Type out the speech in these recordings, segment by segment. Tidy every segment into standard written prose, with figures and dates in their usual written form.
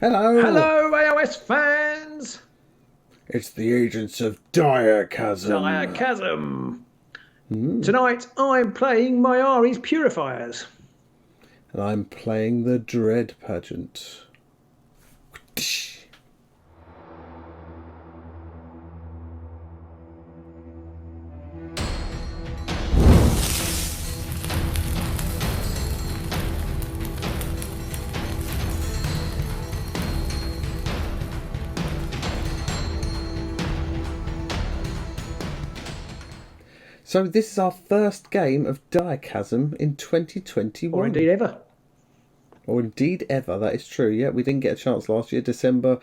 Hello! Hello, AOS fans! It's the agents of Direchasm. Direchasm! Tonight I'm playing Myari's Purifiers. And I'm playing the Dread Pageant. So this is our first game of Direchasm in 2021. Or indeed ever. Or indeed ever, that is true. Yeah, we didn't get a chance last year. December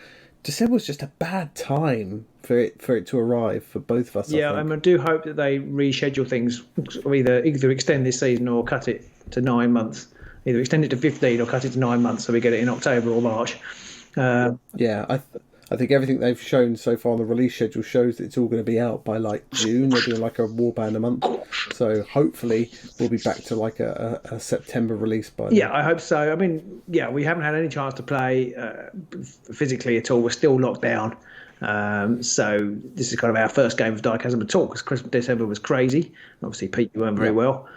was just a bad time for it to arrive for both of us. Yeah, I think. and I do hope that they reschedule things, or either extend this season or cut it to 9 months. Either extend it to 15 or cut it to 9 months so we get it in October or March. Yeah, I think everything they've shown so far on the release schedule shows that it's all going to be out by like June. They're doing like a warband a month, so hopefully we'll be back to like a September release by then. Yeah, I hope so. I mean, yeah, we haven't had any chance to play physically at all. We're still locked down. So this is kind of our first game of Direchasm at all because December was crazy. Obviously, Pete, you weren't very well.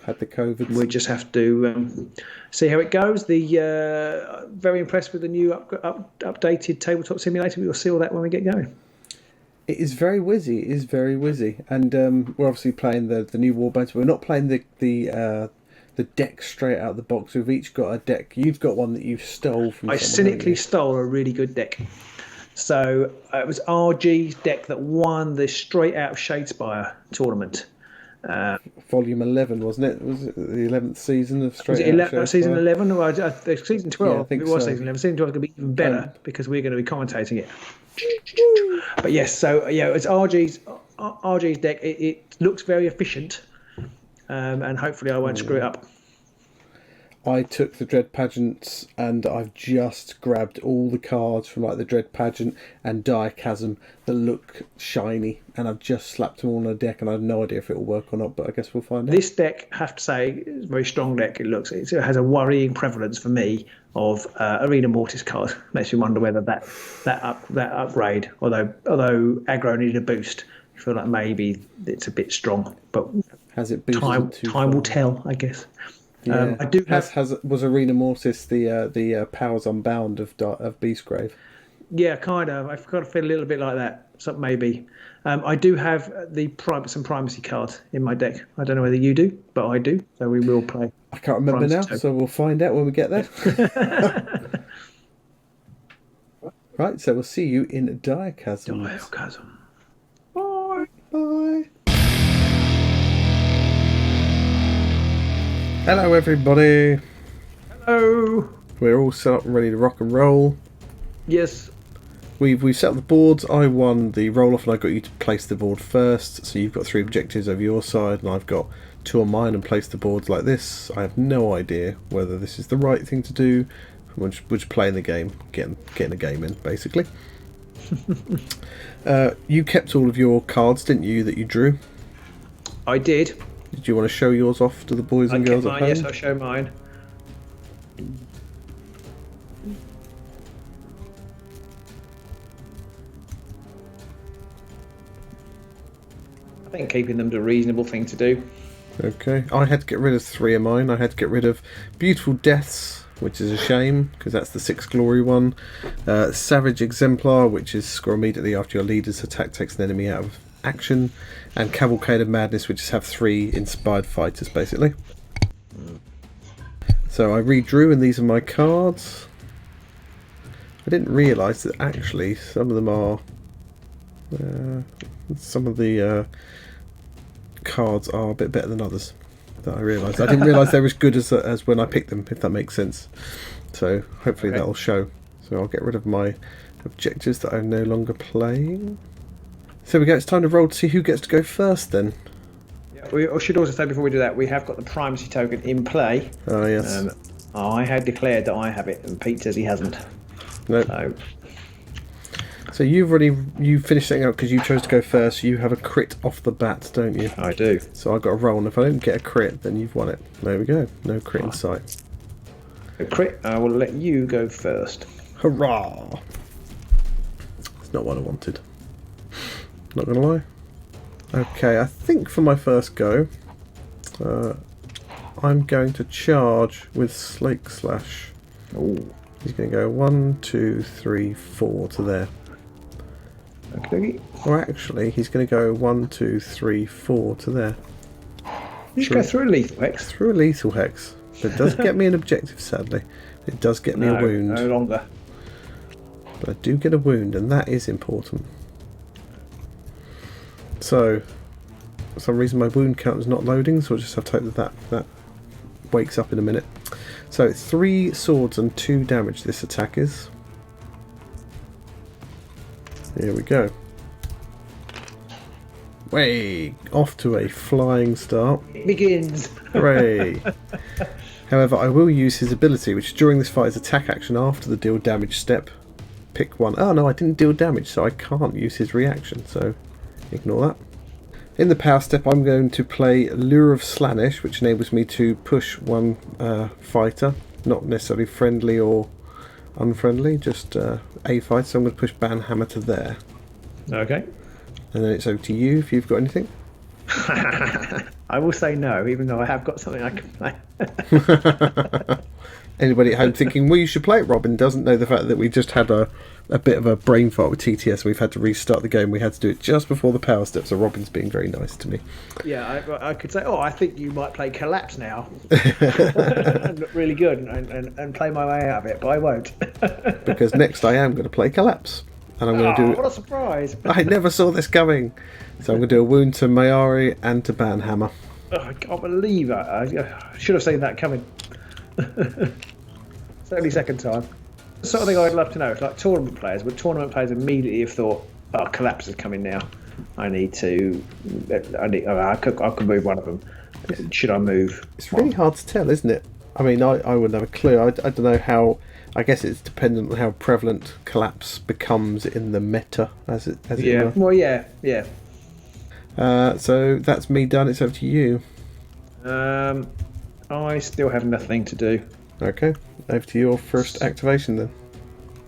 Had the COVID. We just have to see how it goes. The very impressed with the new updated tabletop simulator. We will see all that when we get going. It is very whizzy. It is very whizzy, and we're obviously playing the new warbands. We're not playing the deck straight out of the box. We've each got a deck. You've got one that you stole from. I cynically stole a really good deck. So it was RG's deck that won the Straight Out of Shadespire tournament. Volume 11, wasn't it? Was it the 11th season of Straight Out? Season 11 or season 12? Yeah, I think it was so. season 11. Season 12 is going to be even better because we're going to be commentating it. But yes, so yeah, it's RG's deck. It looks very efficient, and hopefully I won't screw it up. I took the Dread Pageants and I've just grabbed all the cards from like the Dread Pageant and Direchasm that look shiny, and I've just slapped them all on a deck, and I have no idea if it will work or not, but I guess we'll find out. This deck, I have to say, is a very strong deck. It has a worrying prevalence for me of Arena Mortis cards. Makes me wonder whether that upgrade, although aggro needed a boost, I feel like maybe it's a bit strong. But has it boosted time will tell, I guess. Yeah. I do have. Was Arena Mortis the Powers Unbound of Beastgrave? Yeah, kind of. I've got to feel a little bit like that. So maybe. I do have some primacy cards in my deck. I don't know whether you do, but I do. So we will play. I can't remember now, so we'll find out when we get there. Right, so we'll see you in Direchasm. Direchasm. Bye. Bye. Hello, everybody. Hello. We're all set up and ready to rock and roll. Yes. We've set up the boards. I won the roll off, and I got you to place the board first. So you've got 3 objectives over your side, and I've got 2 on mine, and place the boards like this. I have no idea whether this is the right thing to do. We're just playing the game, getting a game in, basically. You kept all of your cards, didn't you, that you drew? I did. Did you want to show yours off to the boys and girls at home? Yes, I'll show mine. I think keeping them's a reasonable thing to do. Okay, I had to get rid of 3 of mine. I had to get rid of Beautiful Deaths, which is a shame because that's the 6 glory one. Savage Exemplar, which is score immediately after your leader's attack takes an enemy out of action, and Cavalcade of Madness, which is have 3 inspired fighters basically. So I redrew, and these are my cards. I didn't realise that actually some of them are some of the cards are a bit better than others. That I realised. I didn't realise they were as good as when I picked them, if that makes sense. So hopefully that'll show. So I'll get rid of my objectives that I'm no longer playing. So we go. It's time to roll to see who gets to go first then. Yeah, we should also say before we do that, we have got the primacy token in play. Oh yes. I had declared that I have it, and Pete says he hasn't. No. So you finished setting up because you chose to go first. You have a crit off the bat, don't you? I do. So I've got a roll, and if I don't get a crit, then you've won it. There we go. No crit in sight. A crit. I will let you go first. Hurrah! It's not what I wanted. Not gonna lie. Okay, I think for my first go, I'm going to charge with Slake Slash. Ooh. He's going to go 1, 2, 3, 4 to there. Okay. Or actually, he's going to go 1, 2, 3, 4 to there. You should go through a lethal hex. Through a lethal hex. But it does get me an objective, sadly. It does get me a wound. No longer. But I do get a wound, and that is important. So, for some reason my wound count is not loading, so I'll just have to hope that wakes up in a minute. So 3 swords and 2 damage this attack is. Here we go. Way off to a flying start. It begins. Hooray! However, I will use his ability, which during this fight is attack action after the deal damage step. Pick one. Oh no, I didn't deal damage, so I can't use his reaction, so ignore that. In the power step, I'm going to play Lure of Slaanesh, which enables me to push one fighter, not necessarily friendly or unfriendly, just a fighter. So I'm going to push Banhammer to there. Okay. And then it's over to you if you've got anything. I will say no, even though I have got something I can play. Anybody at home thinking, well, you should play it, Robin, doesn't know the fact that we just had a bit of a brain fart with TTS and we've had to restart the game. We had to do it just before the power step, so Robin's being very nice to me. Yeah, I could say, I think you might play Collapse now. And look really good and play my way out of it, but I won't. Because next I am going to play Collapse. And I'm going to do. What a surprise! I never saw this coming. So I'm going to do a wound to Myari and to Banhammer. Oh, I can't believe that. I should have seen that coming. It's only second time. The sort of thing I'd love to know. It's like tournament players. Would tournament players immediately have thought, Collapse is coming now. I could move one of them. Should I move? It's really hard to tell, isn't it? I mean, I wouldn't have a clue. I don't know how. I guess it's dependent on how prevalent Collapse becomes in the meta, as it were. Well, yeah. So that's me done. It's over to you. I still have nothing to do. Okay, over to your first activation then.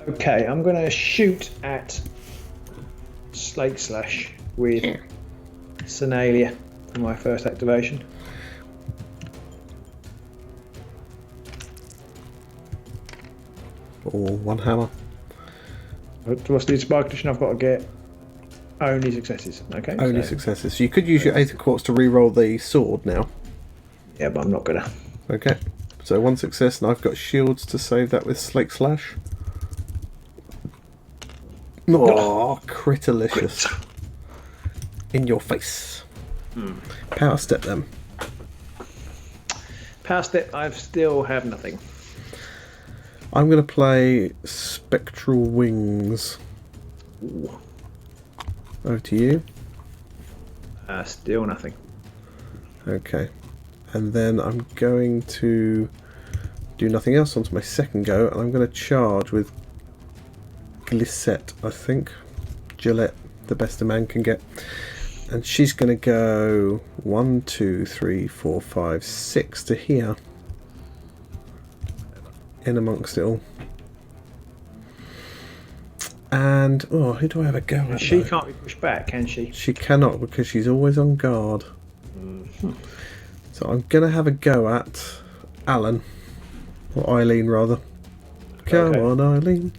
Okay, I'm going to shoot at Slake Slash with Senalia for my first activation. Or one hammer. What's the inspired condition I've got to get? Only successes. Okay. Only successes. So you could use your Aether Quartz to re-roll the sword now. Yeah, but I'm not gonna. Okay. So 1 success, and I've got shields to save that with Slake Slash. Oh, Critalicious. In your face. Power step then. Power step, I still have nothing. I'm going to play Spectral Wings. Ooh. Over to you. Still nothing. Okay. And then I'm going to do nothing else onto my second go, and I'm going to charge with Glissette, I think. Gillette, the best a man can get. And she's going to go 1, 2, 3, 4, 5, 6 to here. In amongst it all. And, who do I have a go at? She can't be pushed back, can she? She cannot, because she's always on guard. So I'm going to have a go at Alan. Or Eileen, rather. Come on, Eileen.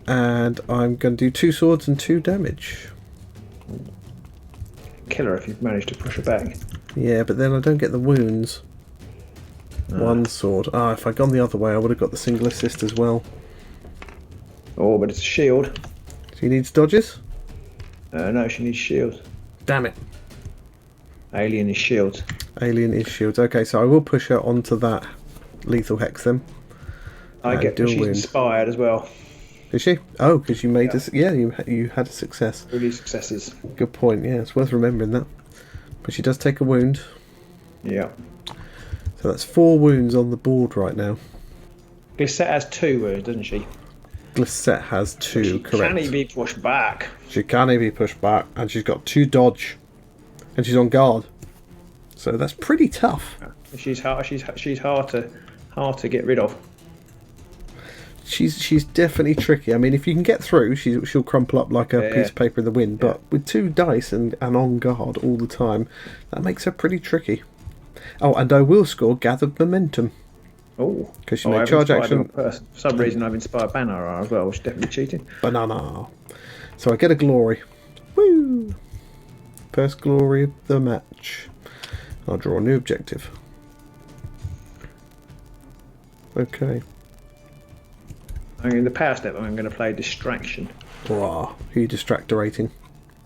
And I'm going to do 2 swords and 2 damage. Kill her if you've managed to push her back. Yeah, but then I don't get the wounds. 1 sword. If I'd gone the other way, I would have got the single assist as well. Oh, but it's a shield. She needs dodges? No, she needs shields. Damn it. Alien is shields. Alien is shields. Okay, so I will push her onto that lethal hex then. She's inspired as well. Is she? Oh, because you made this. Yeah, you had a success. Really successes. Good point. Yeah, it's worth remembering that. But she does take a wound. Yeah. So that's 4 wounds on the board right now. Glissette has 2 wounds, doesn't she? Glissette has 2, correct. Can he be pushed back? She can be pushed back, and she's got 2 dodge, and she's on guard. So that's pretty tough. She's hard to get rid of. She's definitely tricky. I mean, if you can get through, she'll crumple up like a piece of paper in the wind. But with 2 dice and on guard all the time, that makes her pretty tricky. Oh, and I will score gathered momentum. Oh, because she made charge action. For some reason, I've inspired Banner as well, which is definitely cheating. Banana. So I get a glory. Woo! First glory of the match. I'll draw a new objective. Okay. In the power step, I'm going to play Distraction. Who are you distractorating?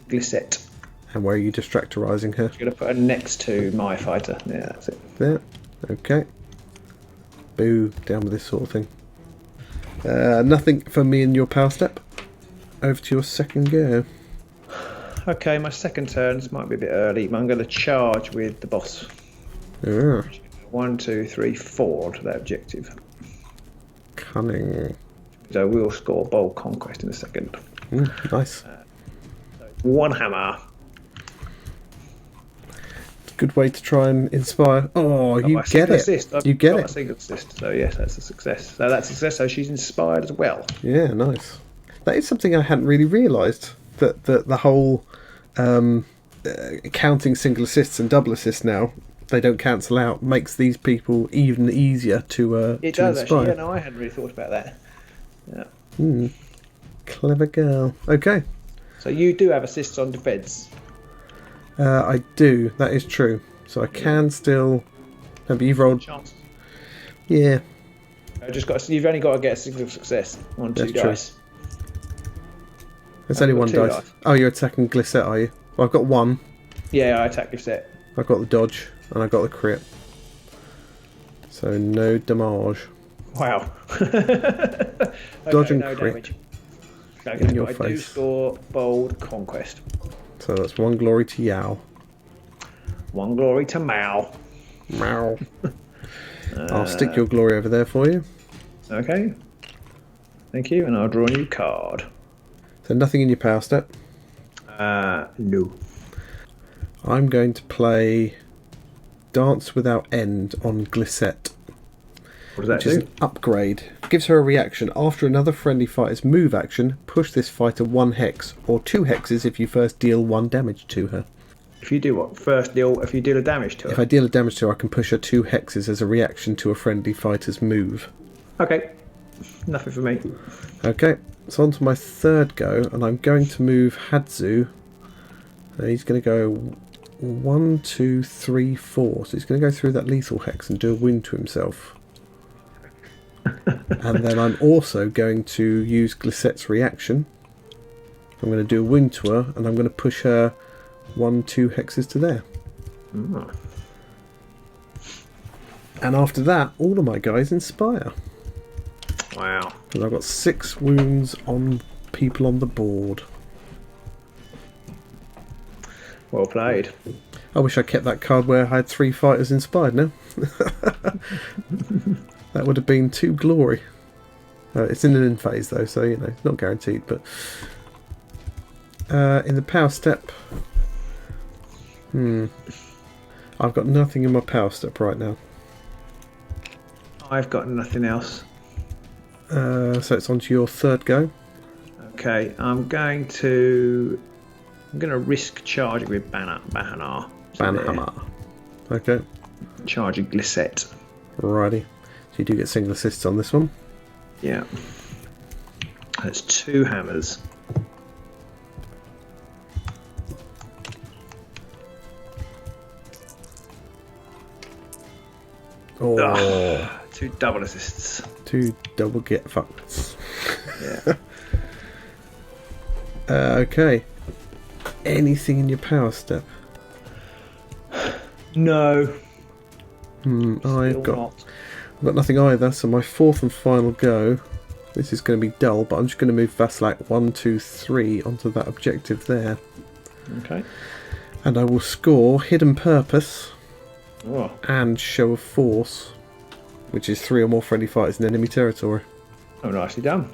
Glissette. And where are you distractorizing her? I'm going to put her next to my fighter. Yeah, that's it. There. Okay. Boo. Down with this sort of thing. Nothing for me in your power step. Over to your second go. Okay, my second turn. This might be a bit early, but I'm going to charge with the boss. Yeah. 1, 2, 3, 4 to that objective. Cunning. So we'll score Bold Conquest in a second. Nice. So 1 hammer. Good way to try and inspire. Oh, you get it. You get it. A single assist. So yes, that's a success. So that's a success. So she's inspired as well. Yeah, nice. That is something I hadn't really realised. That the whole counting single assists and double assists now, they don't cancel out, makes these people even easier to it to does inspire. actually. Yeah, no, I hadn't really thought about that. Yeah. Clever girl. Okay. So you do have assists on defence. I do. That is true. So I can still. No, but you've rolled. Chance. Yeah. You've only got to get a single success on 2 dice. There's only 1 dice. Dice. Oh, you're attacking Glissette, are you? Well, I've got 1. Yeah, I attack Glissette. I've got the dodge and I've got the crit. So no damage. Wow. Dodge and no crit. damage. In your I face. do score Bold Conquest. So that's 1 glory to Yao. 1 glory to Mao. Meow. I'll stick your glory over there for you. Okay. Thank you, and I'll draw a new card. So nothing in your power step. No. I'm going to play Dance Without End on Glissette. What does that which is do? an upgrade. Gives her a reaction. After another friendly fighter's move action, push this fighter 1 hex, or 2 hexes if you first deal 1 damage to her. If you do what? If you deal a damage to her? If I deal a damage to her, I can push her 2 hexes as a reaction to a friendly fighter's move. Okay. Nothing for me. Okay, so on to my third go, and I'm going to move Hadzu. He's going to go 1, 2, 3, 4. So he's going to go through that lethal hex and do a wound to himself. And then I'm also going to use Glissette's reaction. I'm going to do a wound to her, and I'm going to push her 1, 2 hexes to there. And after that, all of my guys inspire. Wow. Because I've got 6 wounds on people on the board. Well played. I wish I kept that card where I had 3 fighters inspired now. That would have been 2 glory. It's in an end phase though, so you know, it's not guaranteed. But in the power step, I've got nothing in my power step right now. I've got nothing else. So it's on to your third go. Okay, I'm going to risk charging with Bahanar. Banhammer. Okay. Charging Glissette. Righty. So you do get single assists on this one. Yeah. That's 2 hammers. Oh. 2 double assists. 2 double get fucked. Yeah. Okay. Anything in your power step? No. I've got nothing either, so my fourth and final go. This is going to be dull, but I'm just going to move Vaslak 1, 2, 3 onto that objective there. Okay. And I will score Hidden Purpose Oh. and Show of Force, which is 3 or more friendly fighters in enemy territory. Oh, nicely done.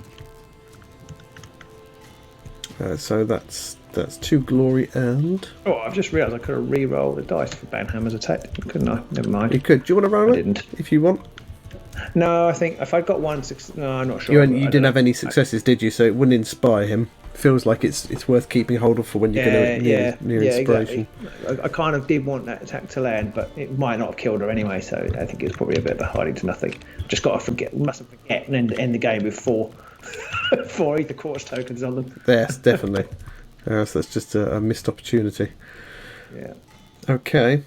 So that's 2 glory earned. Oh, I've just realised I could have re-rolled the dice for Banhammer's attack, couldn't I? Never mind. You could. Do you want to roll I it? didn't. If you want. No, I think if I'd got one success, no, I'm not sure. You didn't have any successes, did you? So it wouldn't inspire him. Feels like it's worth keeping hold of for when you're going to near inspiration. Exactly. I kind of did want that attack to land, but it might not have killed her anyway. So I think it's probably a bit of a hiding to nothing. Just got to mustn't forget, and end the game with four Ether Quartz tokens on them. Yes, definitely. So that's just a missed opportunity. Yeah. Okay.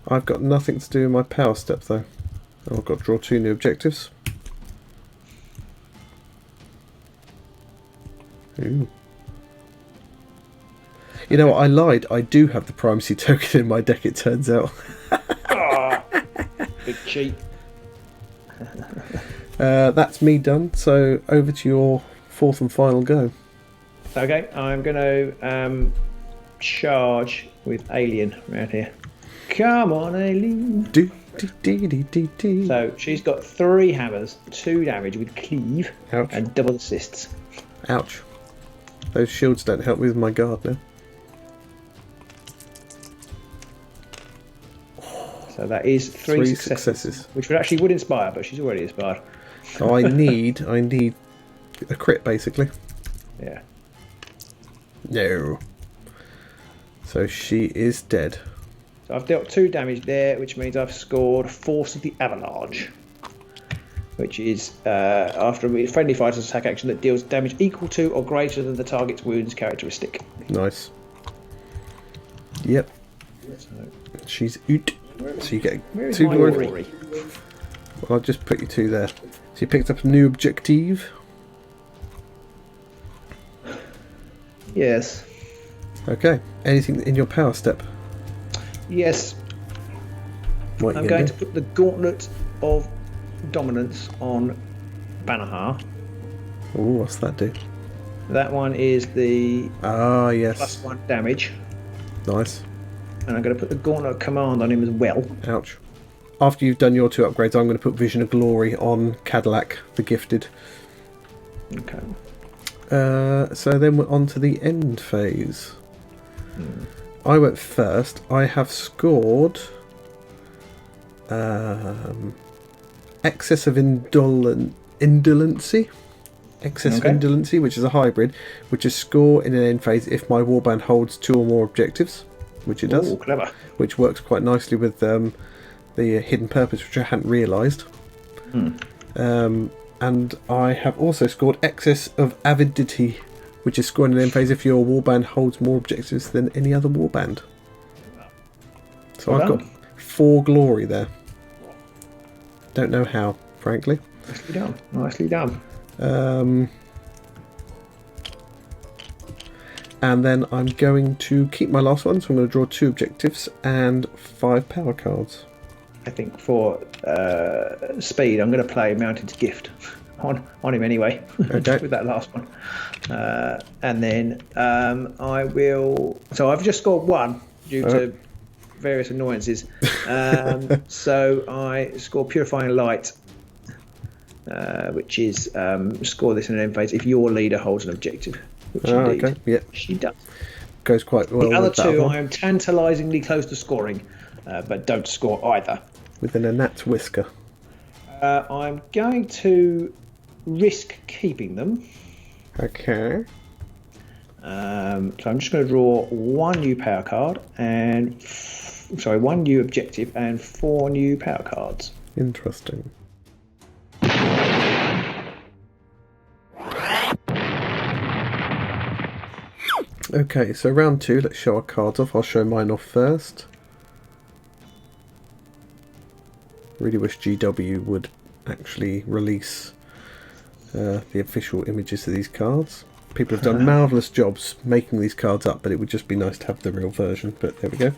I've got nothing to do in my power step though. I've got to draw 2 new objectives. Ooh. You know what? I lied. I do have the primacy token in my deck, it turns out. Big cheat. That's me done. So over to your 4th and final go. Okay, I'm going to charge with Alien around here. Come on, Alien. So she's got 3 hammers, 2 damage with cleave, Ouch. and double assists. Ouch. Those shields don't help me with my guard now. So that is 3 successes, which would inspire, but she's already inspired. So I need a crit basically. Yeah. No. So she is dead. So I've dealt 2 damage there, which means I've scored Force of the Avalanche, which is after a friendly fighter's attack action that deals damage equal to or greater than the target's wounds characteristic. Nice. Yep. So, she's out. So you get where is 2 my glory. glory? Well, I'll just put you 2 there. So you picked up a new objective. Yes. Okay. Anything in your power step? Yes. What I'm going to put the Gauntlet of Dominance on Banahar. Oh, what's that do? That one is the yes. +1 damage. Nice. And I'm going to put the Gauntlet of Command on him as well. Ouch. After you've done your 2 upgrades, I'm going to put Vision of Glory on Cadillac, the Gifted. Okay. So then we're on to the end phase. I went first. I have scored Excess of Indolency. Excess of Indolency, which is a hybrid, which is score in an end phase if my warband holds 2 or more objectives, which it does. Oh, clever. Which works quite nicely with the hidden purpose, which I hadn't realised. And I have also scored Excess of Avidity, which is scoring in an end phase if your warband holds more objectives than any other warband. So I've got 4 glory there. Don't know how, frankly. Nicely done. Nicely done. And then I'm going to keep my last one, so I'm going to draw 2 objectives and 5 power cards. I think for speed, I'm going to play Mountain's Gift on him anyway. Okay. With that last one. And then I will... So I've just scored 1 due to various annoyances. So I score Purifying Light, which is score this in an end phase if your leader holds an objective. Which indeed she does. Goes quite well. The other with that 2 one. I am tantalisingly close to scoring, but don't score either. With a gnat's whisker. I'm going to risk keeping them. Okay. So I'm just going to draw 1 new power card and 1 new objective and 4 new power cards. Interesting. Okay, so round 2, let's show our cards off. I'll show mine off first. Really wish GW would actually release the official images of these cards. People have done marvellous jobs making these cards up, but it would just be nice to have the real version. But there we go.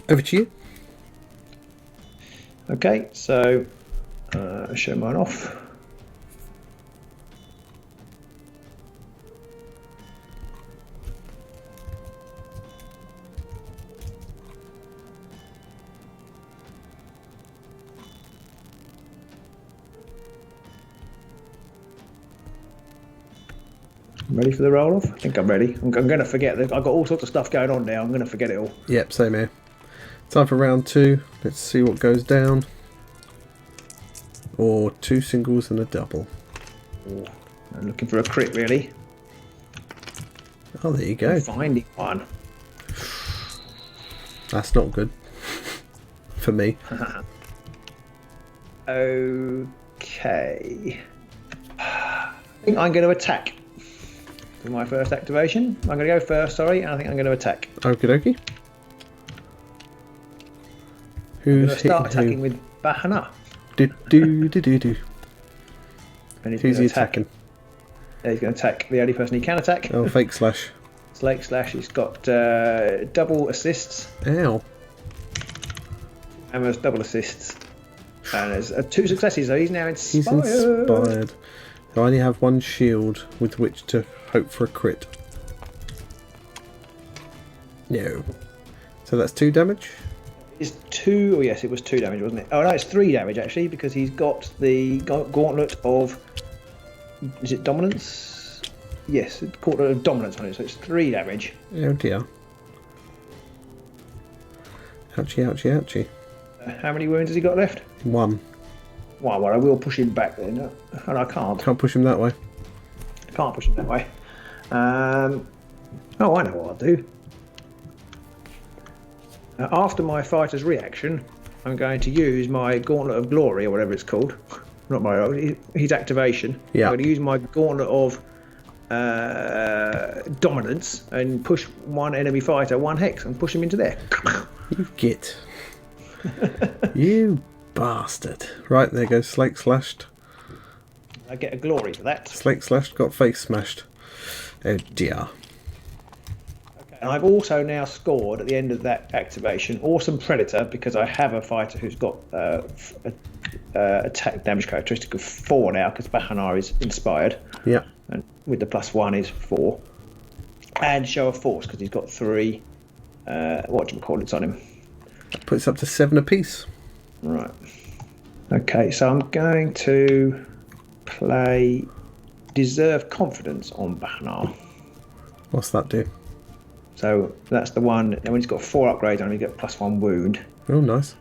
Over to you. Okay, so show mine off. Ready for the roll off? I think I'm ready. I'm going to forget. I've got all sorts of stuff going on now. I'm going to forget it all. Yep, same here. Time for round 2. Let's see what goes down. Or 2 singles and a double. I'm looking for a crit, really. Oh, there you go. I'm finding one. That's not good. For me. Okay. I think I'm going to attack. For my first activation. I'm going to go first, sorry, and I think I'm going to attack. Okie dokie. I'm going Who's to start hitting attacking who? with Bahana. Do. And he's Who's going he to attack. attacking? He's going to attack the only person he can attack. Oh, fake slash. Slake Slash. He's got double assists. Ow. And there's double assists. And there's 2 successes, so he's now He's inspired. inspired. So I only have 1 shield with which to hope for a crit. No. So that's 2 damage? It's 2, oh yes, it was 2 damage, wasn't it? Oh no, it's 3 damage actually, because he's got the gauntlet of, is it dominance? Yes, gauntlet of dominance on it, so it's 3 damage. Oh dear. Ouchie, ouchie, ouchie. How many wounds has he got left? 1. Well, I will push him back then. And I can't. Can't push him that way. I can't push him that way. Oh, I know what I'll do. After my fighter's reaction, I'm going to use my Gauntlet of Glory, or whatever it's called. Not my his activation. Yeah. I'm going to use my Gauntlet of Dominance and push one enemy fighter 1 hex and push him into there. You git. You bastard. Right, there goes Slake Slashed. I get a glory for that. Slake Slashed got face smashed. Oh dear. And I've also now scored at the end of that activation Awesome Predator, because I have a fighter who's got attack damage characteristic of 4 now, because Bahanar is inspired. Yeah. And with the +1 is 4. And Show of Force, because he's got 3 whatchamacallits on him. Puts up to 7 apiece. Right. Okay, so I'm going to play Deserve Confidence on Bahanar. What's that do? So that's the one, and when he's got 4 upgrades on him, he gets +1 wound. Oh, nice.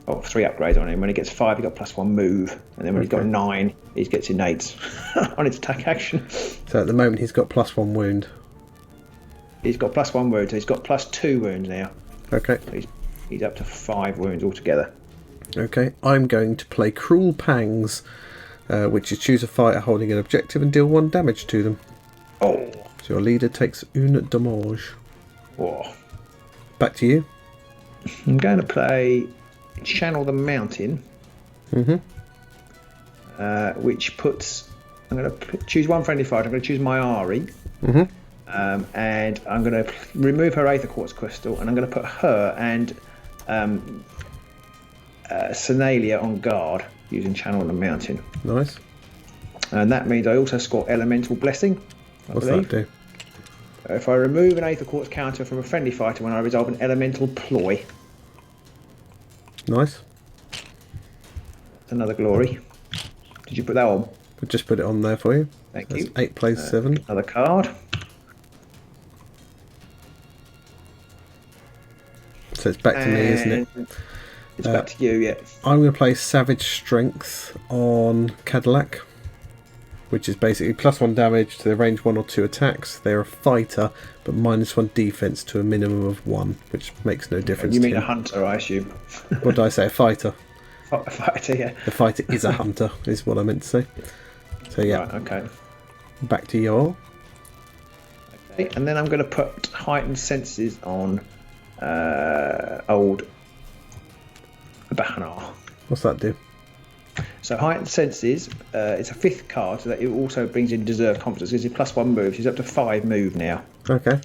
Or 3 upgrades on him. When he gets 5, he got +1 move. And then when he's got 9, he gets innates on his attack action. So at the moment he's got +1 wound. He's got +1 wound, so he's got +2 wounds now. Okay. So he's up to 5 wounds altogether. Okay, I'm going to play Cruel Pangs, which is choose a fighter holding an objective and deal 1 damage to them. Oh. So your leader takes une damage. Oh. Back to you. I'm going to play Channel the Mountain, which puts... I'm going to choose 1 friendly fighter. I'm going to choose Myari. And I'm going to remove her Aether Quartz Crystal, and I'm going to put her and Senalia on guard using Channel on the Mountain. Nice. And that means I also score Elemental Blessing. What's that do? If I remove an Aether Quartz counter from a friendly fighter when I resolve an Elemental Ploy. Nice. That's another glory. Did you put that on? We'll just put it on there for you. Thank That's you. 8 plays 7. Another card. So it's back to me, isn't it? It's back to you, yeah. I'm going to play Savage Strength on Cadillac, which is basically +1 damage to their range 1 or 2 attacks. They're a fighter, but -1 defense to a minimum of 1, which makes no difference. You mean to a him. hunter, I assume? What did I say? A fighter. A fighter, yeah. The fighter is a hunter, is what I meant to say. So yeah, Right, okay. back to you. Okay, and then I'm going to put Heightened Senses on old Bahanar. What's that do? So Heightened Senses, it's a 5th card, so that it also brings in Deserved Confidence. It's a +1 move. He's up to 5 move now. Okay.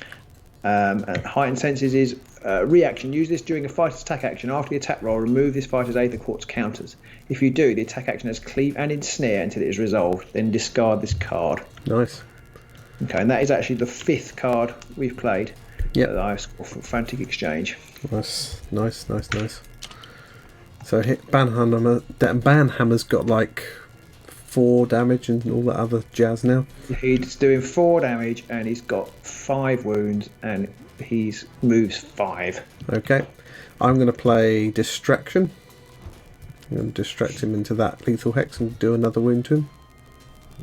And Heightened Senses is reaction. Use this during a fighter's attack action. After the attack roll, remove this fighter's Aether Quartz counters. If you do, the attack action has Cleave and Ensnare until it is resolved. Then discard this card. Nice. Okay, and that is actually the 5th card we've played. Yep. That I scored for Frantic Exchange. Nice. So hit Banhammer. Banhammer's got like 4 damage and all that other jazz now. He's doing 4 damage and he's got 5 wounds and he's moves 5. Okay. I'm going to play Distraction. I'm going to distract him into that lethal hex and do another wound to him.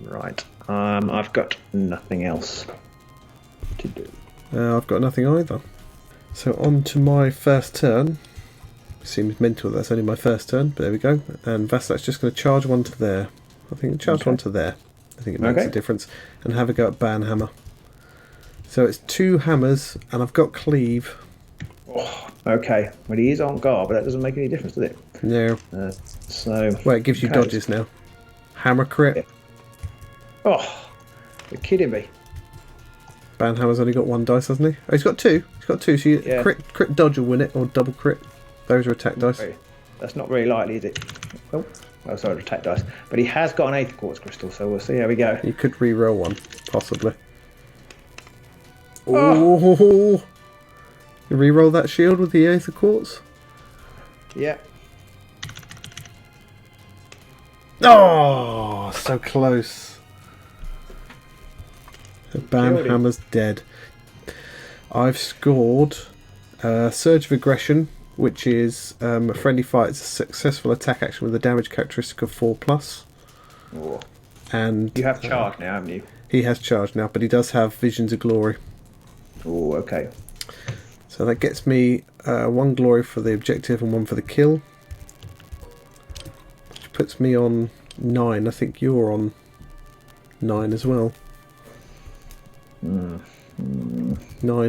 Right. I've got nothing else to do. I've got nothing either. So on to my first turn. Seems mental that's only my first turn, but there we go. And Vasilak's just going to charge one to there. I think charge one to there. I think it makes a difference. And have a go at Banhammer. So it's 2 hammers, and I've got Cleave. Oh, okay. Well, he is on guard, but that doesn't make any difference, does it? No. Well, it gives you dodges now. Hammer crit. Yeah. Oh, you're kidding me. Banhammer's only got 1 dice, hasn't he? Oh, he's got 2. He's got 2, so you crit dodge will win it, or double crit. Those are attack dice. That's not very likely, is it? Oh, sorry, attack dice. But he has got an 8th quartz crystal, so we'll see how we go. You could re-roll one, possibly. Oh! You re-roll that shield with the 8th quartz? Yeah. Oh, so close. Banhammer's dead. I've scored Surge of Aggression, which is a friendly fight. It's a successful attack action with a damage characteristic of 4+. Oh. And you have charge now, haven't you? He has charge now, but he does have Visions of Glory. Oh, okay. So that gets me 1 glory for the objective and 1 for the kill. Which puts me on 9. I think you're on 9 as well. 9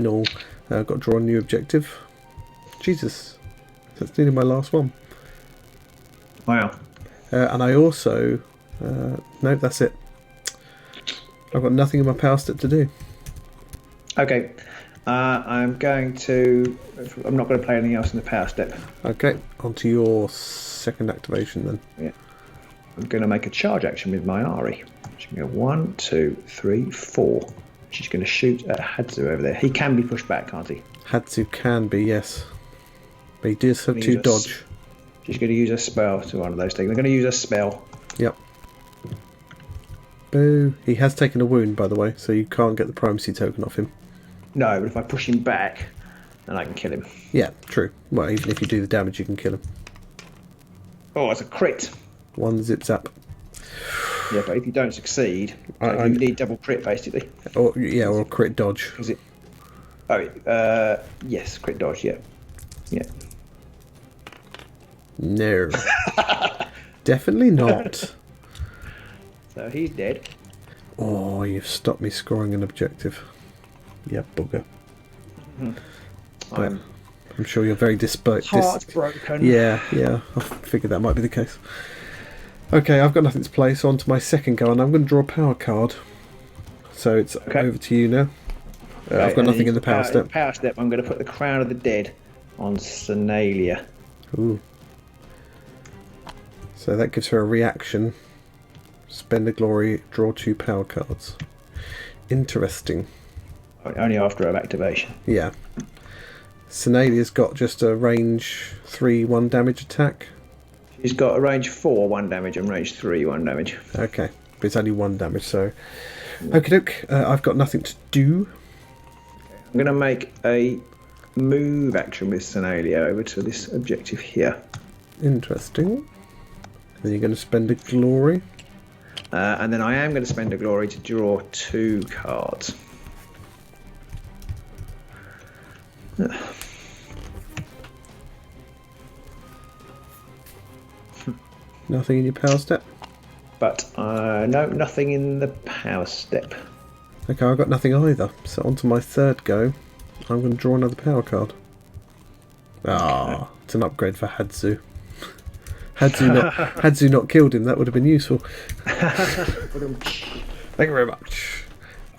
all. I've got to draw a new objective. Jesus. That's nearly my last one. Wow. And I also... no, that's it. I've got nothing in my power step to do. Okay. I'm not going to play anything else in the power step. Okay, on to your second activation then. Yeah. I'm going to make a charge action with Myari. She's going to go 1, 2, 3, 4. She's going to shoot at Hadzu over there. He can be pushed back, can't he? Hadzu can be, yes. But he does have 2 dodge. She's going to use a spell to one of those things. They're going to use a spell. Yep. Boo. He has taken a wound, by the way, so you can't get the primacy token off him. No, but if I push him back, then I can kill him. Yeah, true. Well, even if you do the damage, you can kill him. Oh, it's a crit. 1 zip zap. Yeah, but if you don't succeed, you need double crit, basically. Or or crit dodge. Is it? Oh, yes, crit dodge, yeah. Yeah. No. Definitely not. So he's dead. Oh, you've stopped me scoring an objective. Yeah, bugger. But I'm sure you're very heartbroken. Yeah, I figured that might be the case. Okay, I've got nothing to play, so on to my second go, and I'm going to draw a power card. So it's over to you now. I've got nothing in the power step. Power step, I'm going to put the Crown of the Dead on Senalia. Ooh. So that gives her a reaction. Spend a glory, draw 2 power cards. Interesting. Only after her activation. Yeah. Senalia's got just a range 3 1 damage attack. She's got a range 4 1 damage and range 3 1 damage. Okay, but it's only 1 damage, so... Okie doke, I've got nothing to do. I'm going to make a move action with Senalia over to this objective here. Interesting. Then you're going to spend a glory. And then I am going to spend a glory to draw 2 cards. Nothing in your power step? But no, nothing in the power step. Okay, I've got nothing either. So on to my third go. I'm going to draw another power card. Ah, it's an upgrade for Hadzu. Hadzu not killed him, that would have been useful. Thank you very much.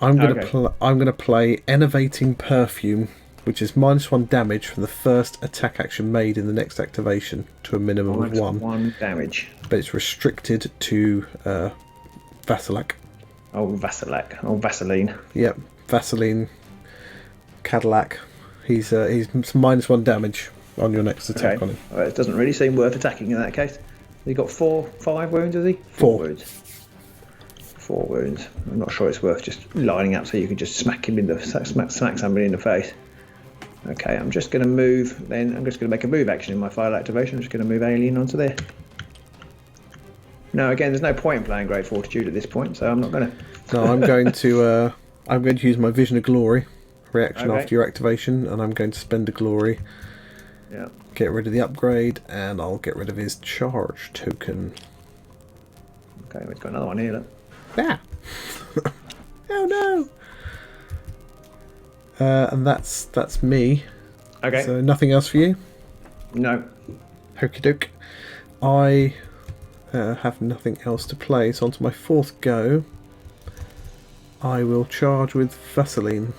I'm going to play Enervating Perfume, which is -1 damage for the first attack action made in the next activation to a minimum of 1. 1 damage. But it's restricted to Vasilak. Oh, Vaseline. Yep, Vaseline, Cadillac. He's -1 damage on your next attack on him. Well, it doesn't really seem worth attacking in that case. He got 5 wounds, has he? 4 wounds. 4 wounds. I'm not sure it's worth just lining up so you can just smack somebody in the face. Okay, I'm just going to move. Then I'm just going to make a move action in my file activation. I'm just going to move alien onto there. No, again, there's no point in playing Great Fortitude at this point, so I'm not going to. No, I'm going to. I'm going to use my Vision of Glory reaction Okay. after your activation, and I'm going to spend a glory. Yeah. Get rid of the upgrade, and I'll get rid of his charge token. Okay, we've got another one here. Look. Yeah. Oh no. And that's me. Okay. So nothing else for you. No. Okie doke. I have nothing else to play, so onto my fourth go. I will charge with Vaseline.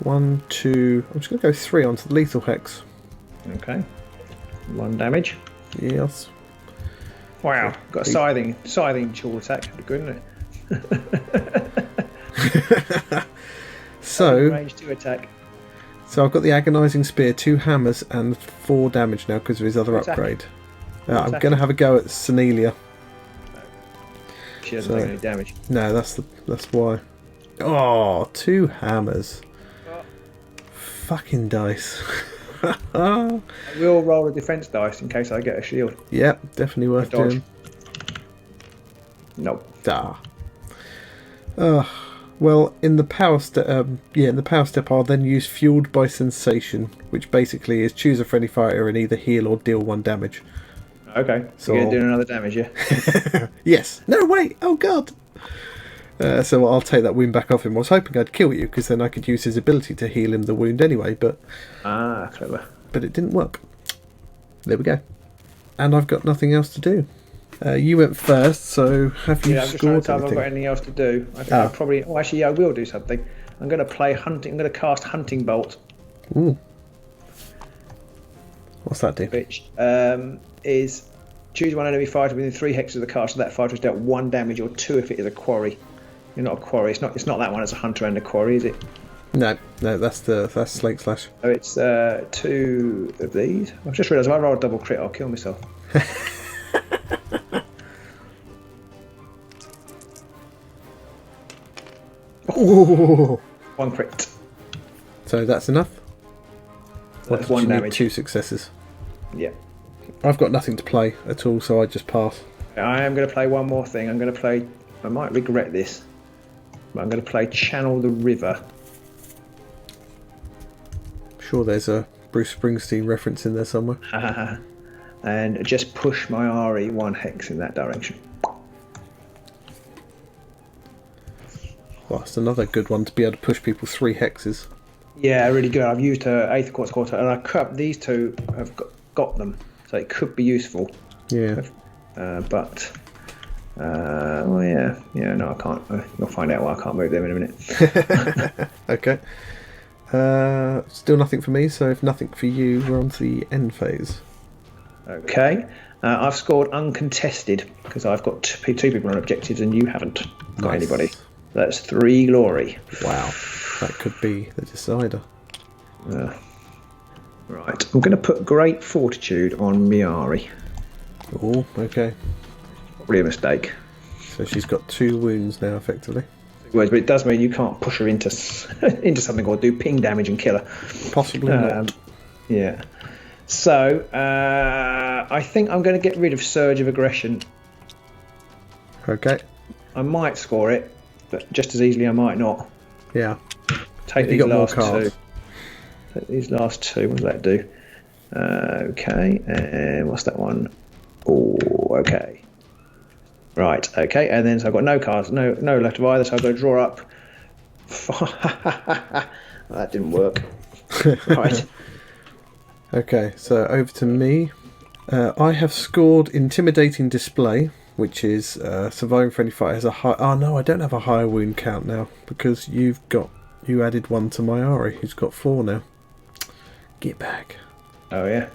1, 2. I'm just going to go 3 onto the lethal hex. Okay. 1 damage. Yes. Wow. Got a scything tool attack. Pretty good, isn't it? So range 2 attack. So I've got the agonising spear, 2 hammers, and 4 damage now because of his other Attacking. upgrade. I'm going to have a go at Senelia. She doesn't take any damage. No, that's why. Oh, 2 hammers. Oh. Fucking dice. I will roll a defense dice in case I get a shield. Yep, definitely worth Dodge. doing. Nope. Well, in the power step, I'll then use Fueled by Sensation, which basically is choose a friendly fighter and either heal or deal 1 damage. Okay, so you're doing another damage, yeah? Yes. No, wait. Oh god. So I'll take that wound back off him. I was hoping I'd kill you because then I could use his ability to heal him the wound anyway, but clever. But it didn't work. There we go. And I've got nothing else to do. You went first, so have you I'm just trying scored to tell if I've anything? got anything else to do. I think I probably. Oh, actually, yeah, I will do something. I'm going to play hunting. I'm going to cast Hunting Bolt, Ooh. What's that do? which is choose one enemy fighter within 3 hexes of the cast. So that fighter is dealt 1 damage or 2 if it is a quarry. You're not a quarry. It's not that one as a hunter and a quarry, is it? No, that's Slate Slash. So it's 2 of these. I've just realised if I roll a double crit, I'll kill myself. Ooh. 1 crit. So that's enough? What That's did 1 you need? damage. 2 successes. Yeah. I've got nothing to play at all, so I just pass. I am going to play one more thing. I'm going to play. I might regret this, but I'm going to play Channel the River. Sure, there's a Bruce Springsteen reference in there somewhere. And just push Myari 1 hex in that direction. Well, that's another good one to be able to push people 3 hexes. Yeah, really good. I've used her 8th quarter quarter, and I cut these 2. I've got them, so it could be useful. Yeah. But no, I can't. You'll find out why I can't move them in a minute. Okay. Still nothing for me, so if nothing for you, we're on to the end phase. Okay. I've scored uncontested because I've got 2 people on objectives and you haven't got Nice. anybody. That's 3 glory. Wow. That could be the decider. Right. I'm going to put Great Fortitude on Myari. Oh, okay. Probably a mistake. So she's got 2 wounds now, effectively. But it does mean you can't push her into into something or do ping damage and kill her. Possibly not. Yeah. So I think I'm going to get rid of Surge of Aggression. Okay. I might score it, but just as easily I might not. Yeah. Take Have you these got more last cards? 2. Take these last 2. What does that do? Okay. And what's that one? Oh, okay. Right, okay, and then so I've got no cards, no left of either, so I've got to draw up. That didn't work. Right. Okay, so over to me. I have scored Intimidating Display, which is surviving friendly fight has a high. Oh no, I don't have a higher wound count now because you added 1 to Myari, who's got 4 now. Get back. Oh yeah.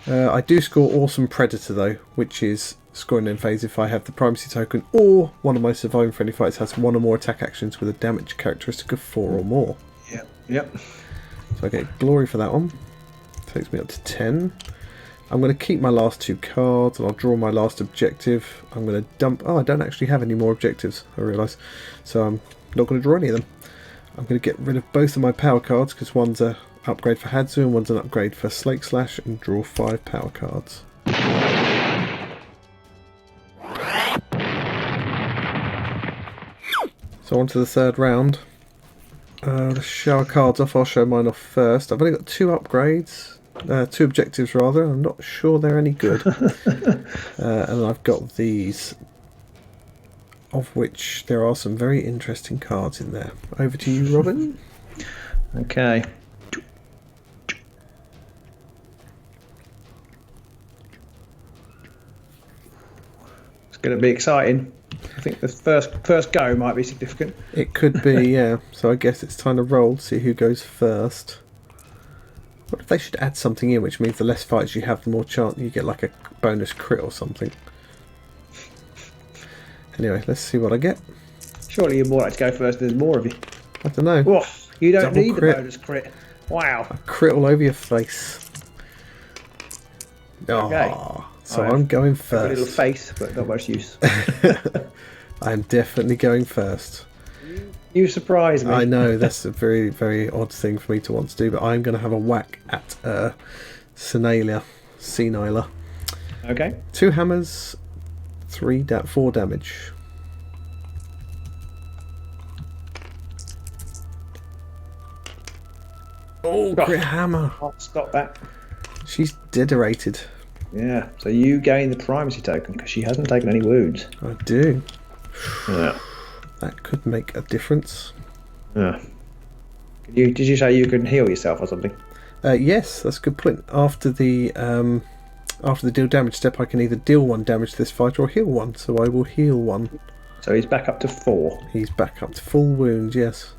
I do score Awesome Predator though, which is scoring in phase if I have the primacy token or one of my surviving friendly fights has 1 or more attack actions with a damage characteristic of 4 or more. Yep. So I get glory for that one. Takes me up to 10. I'm going to keep my last 2 cards and I'll draw my last objective. I'm going to dump. Oh, I don't actually have any more objectives, I realise. So I'm not going to draw any of them. I'm going to get rid of both of my power cards because one's a upgrade for Hadzu and one's an upgrade for Slake Slash, and draw 5 power cards. So on to the third round. Let's show our cards off. I'll show mine off first. I've only got 2 upgrades, 2 objectives rather. I'm not sure they're any good. And I've got these, of which there are some very interesting cards in there. Over to you, Robin. Okay. It's going to be exciting. I think the first go might be significant. It could be, yeah. So I guess it's time to roll to see who goes first. What if they should add something in, which means the less fights you have, the more chance you get like a bonus crit or something. Anyway, let's see what I get. Surely you're more like to go first. There's more of you. I don't know. Whoa, you don't Double need crit. the bonus crit. Wow. A crit all over your face. Okay. Oh, so I'm going A first. little face, but not much use. I'm definitely going first. You surprise me. I know, that's a very, very odd thing for me to want to do, but I'm going to have a whack at Seniler. Okay. 2 hammers, 4 damage. Oh, crit hammer. I'll stop that. She's deteriorated. Yeah. So you gain the primacy token because she hasn't taken any wounds. I do. Yeah. That could make a difference. Yeah. Did you say you can heal yourself or something? Yes, that's a good point. After the deal damage step, I can either deal 1 damage to this fighter or heal 1. So I will heal 1. So he's back up to 4. He's back up to full wound. Yes.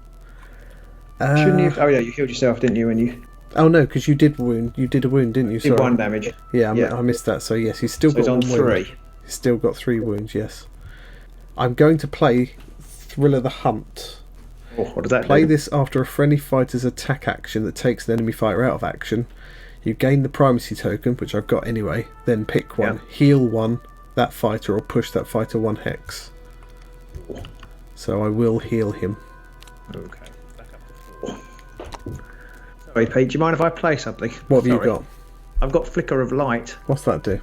Shouldn't you? Oh yeah, you healed yourself, didn't you? When you. Oh no, because you did wound. You did a wound, didn't you? Did 1 damage. Yeah, I missed that. So yes, he's still got He's on 1 wound. 3. He's still got 3 wounds. Yes. I'm going to play Thriller the Hunt. Oh, what does that Play do? this after a friendly fighter's attack action that takes an enemy fighter out of action. You gain the primacy token, which I've got anyway. Then pick 1, heal 1 that fighter, or push that fighter 1 hex. So I will heal him. Okay. Back up to 4. Sorry, Pete. Do you mind if I play something? What have you got? I've got Flicker of Light. What's that do?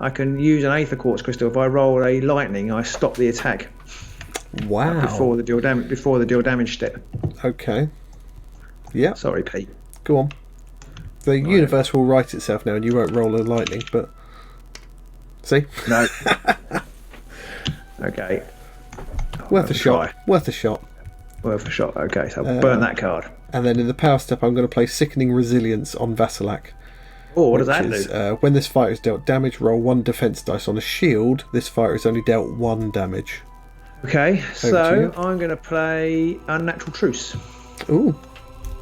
I can use an Aether Quartz crystal. If I roll a lightning, I stop the attack. Wow. Before the deal damage step. Okay. Yeah. Sorry, Pete. Go on. The universe will right itself now, and you won't roll a lightning. But see. No. Okay. Worth a shot. Worth a shot. Worth a shot. Okay, so I'll burn that card. And then in the power step, I'm going to play Sickening Resilience on Vasilak. Oh, what does that do? When this fighter is dealt damage, roll 1 defense dice. On a shield, this fighter is only dealt 1 damage. Okay, so I'm going to play Unnatural Truce. Ooh,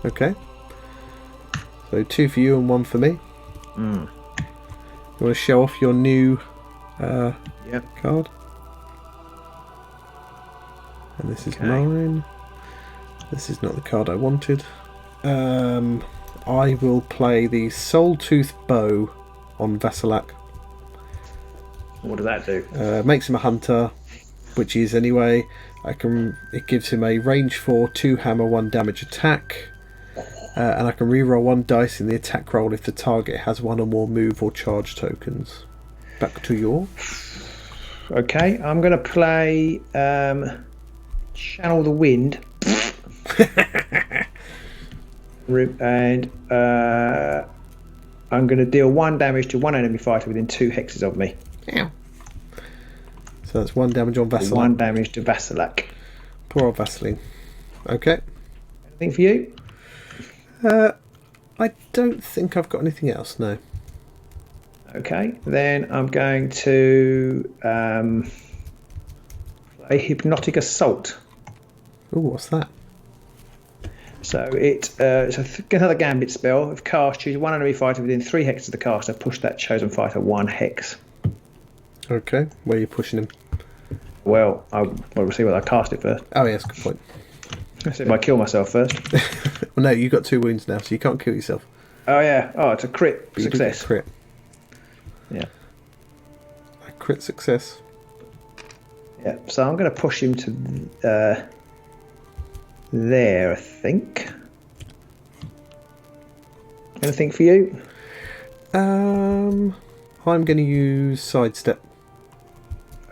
okay. So 2 for you and 1 for me. Mm. You want to show off your new card? And this is mine. This is not the card I wanted. I will play the Soul Tooth Bow on Vasilak. What does that do? Makes him a hunter, which he is anyway. It gives him a range 4, 2 hammer, 1 damage attack. And I can reroll 1 dice in the attack roll if the target has 1 or more move or charge tokens. Back to you. Okay, I'm going to play Channel the Wind. And I'm going to deal 1 damage to 1 enemy fighter within 2 hexes of me. Ow. So that's 1 damage on Vasilak. 1 damage to Vasilak. Poor old Vaseline. Okay. Anything for you? I don't think I've got anything else, no. Okay, then I'm going to play Hypnotic Assault. Ooh, what's that? So it's another Gambit spell. If cast, choose 1 enemy fighter within 3 hexes of the caster. Push that chosen fighter 1 hex. Okay, where are you pushing him? Well, we'll see whether I cast it first. Oh, yes, good point. Let's see if I kill myself first. Well, no, you've got 2 wounds now, so you can't kill yourself. Oh, yeah. Oh, it's a crit But you do success. get crit. Yeah. A crit success. Yeah, so I'm going to push him to there, I think. Anything for you? I'm going to use sidestep.